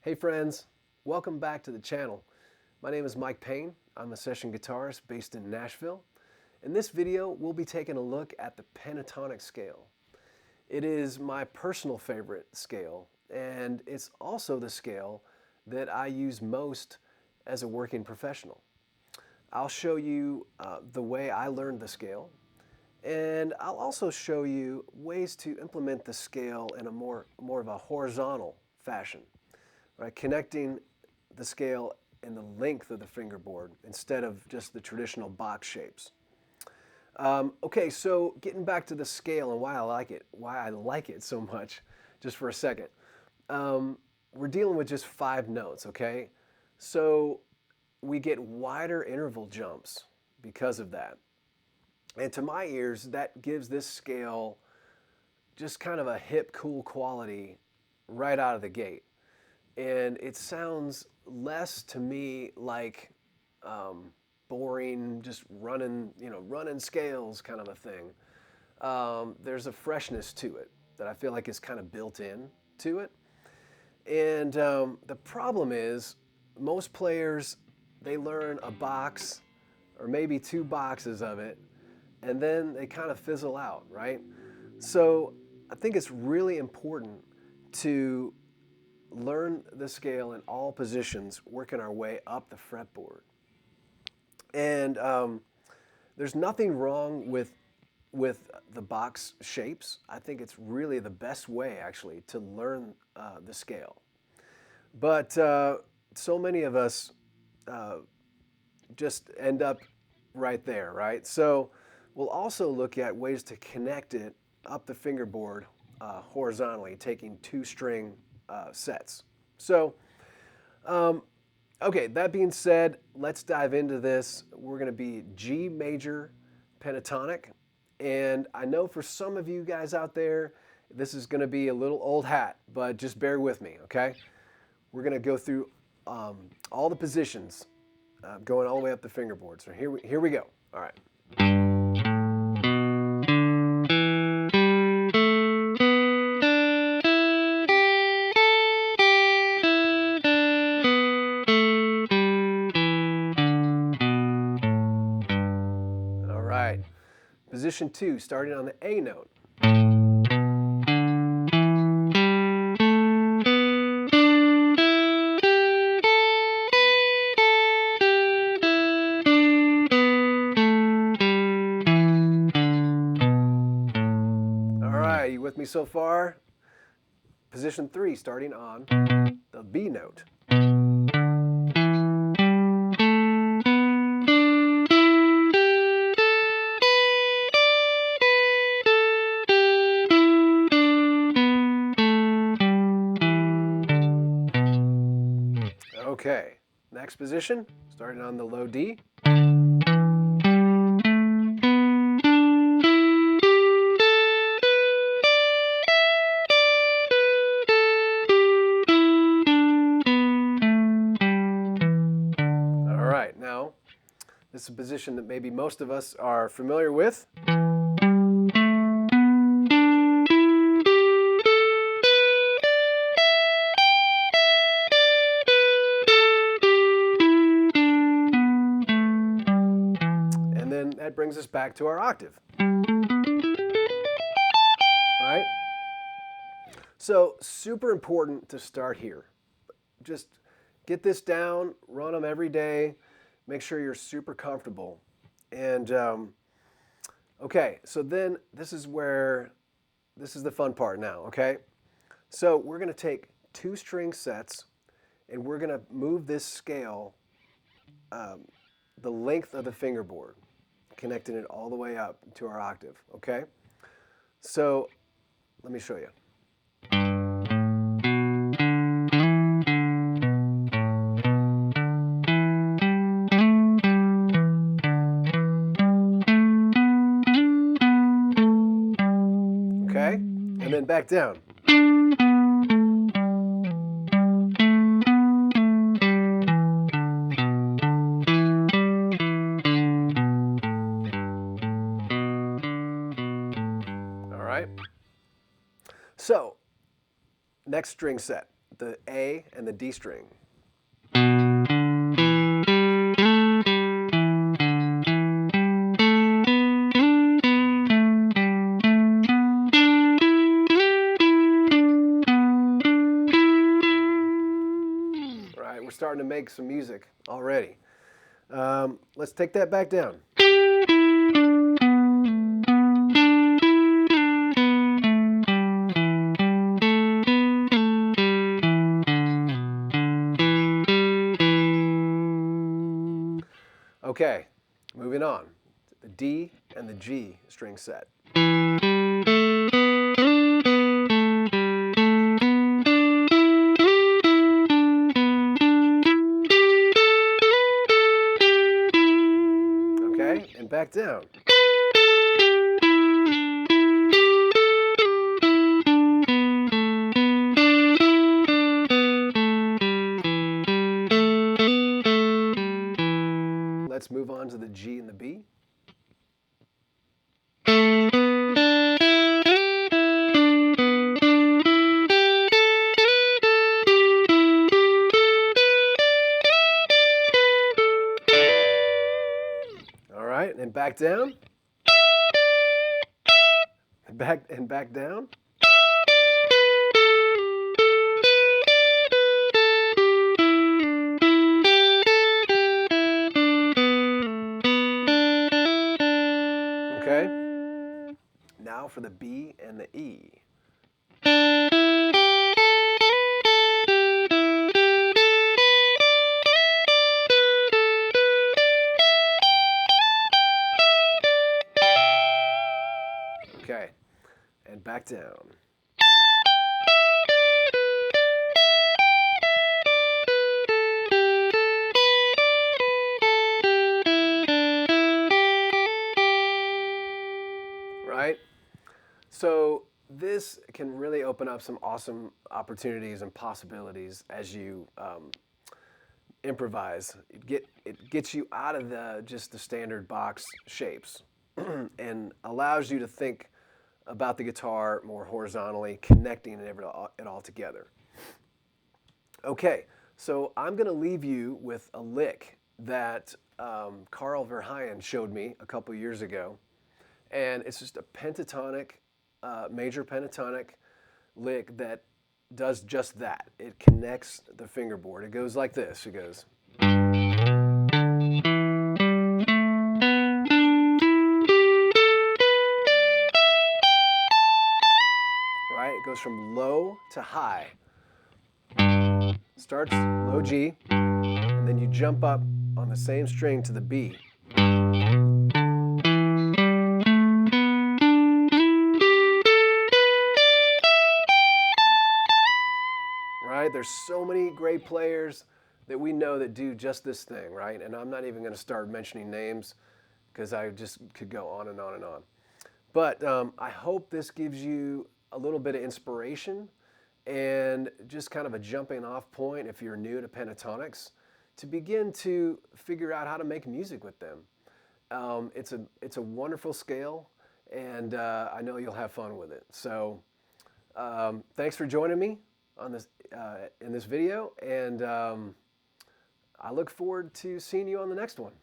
Hey friends, welcome back to the channel. My name is Mike Payne. I'm a session guitarist based in Nashville. In this video, we'll be taking a look at the pentatonic scale. It is my personal favorite scale, and it's also the scale that I use most as a working professional. I'll show you the way I learned the scale, and I'll also show you ways to implement the scale in a more of a horizontal fashion. Right, connecting the scale in the length of the fingerboard instead of just the traditional box shapes. Okay, so getting back to the scale and why I like it so much, just for a second. We're dealing with just 5 notes, okay? So we get wider interval jumps because of that. And to my ears, that gives this scale just kind of a hip, cool quality right out of the gate. And it sounds less to me like boring, just running scales kind of a thing. There's a freshness to it that I feel like is kind of built in to it. And the problem is most players, they learn a box or maybe 2 boxes of it, and then they kind of fizzle out, right? So I think it's really important to learn the scale in all positions, working our way up the fretboard. And there's nothing wrong with the box shapes. I think it's really the best way, actually, to learn the scale. But so many of us just end up right there, right? So we'll also look at ways to connect it up the fingerboard horizontally, taking 2-string sets. So, okay, that being said, let's dive into this. We're going to be G major pentatonic. And I know for some of you guys out there, this is going to be a little old hat, but just bear with me, okay? We're going to go through all the positions, going all the way up the fingerboard. So here we go. All right. Position 2, starting on the A note. All right, you with me so far? Position 3, starting on the B note. Okay, next position, starting on the low D. All right, now, this is a position that maybe most of us are familiar with. That brings us back to our octave. Right? So super important to start here. Just get this down, run them every day, make sure you're super comfortable. And okay, so then this is the fun part now, okay? So we're going to take 2-string sets and we're going to move this scale the length of the fingerboard, connecting it all the way up to our octave, okay? So let me show you. Okay, and then back down. So, next string set. the A and the D string. Right, we're starting to make some music already. Let's take that back down. Okay, moving on. The D and the G string set. Okay, and back down. Let's move on to the G and the B. All right, and back down. Back down. Okay. Now for the B and the E. Okay, and back down. Right? So this can really open up some awesome opportunities and possibilities as you improvise. It gets you out of just the standard box shapes and allows you to think about the guitar more horizontally, connecting it all together. Okay, so I'm going to leave you with a lick that Carl Verheyen showed me a couple years ago, and it's just a pentatonic, major pentatonic lick that does just that. It connects the fingerboard. It goes like this. It goes. Right? It goes from low to high. Starts low G, and then you jump up on the same string to the B. Right? There's so many great players that we know that do just this thing, right? And I'm not even going to start mentioning names because I just could go on and on and on. But I hope this gives you a little bit of inspiration and just kind of a jumping off point if you're new to pentatonics to begin to figure out how to make music with them. It's a wonderful scale, and I know you'll have fun with it. So thanks for joining me on this in this video, and I look forward to seeing you on the next one.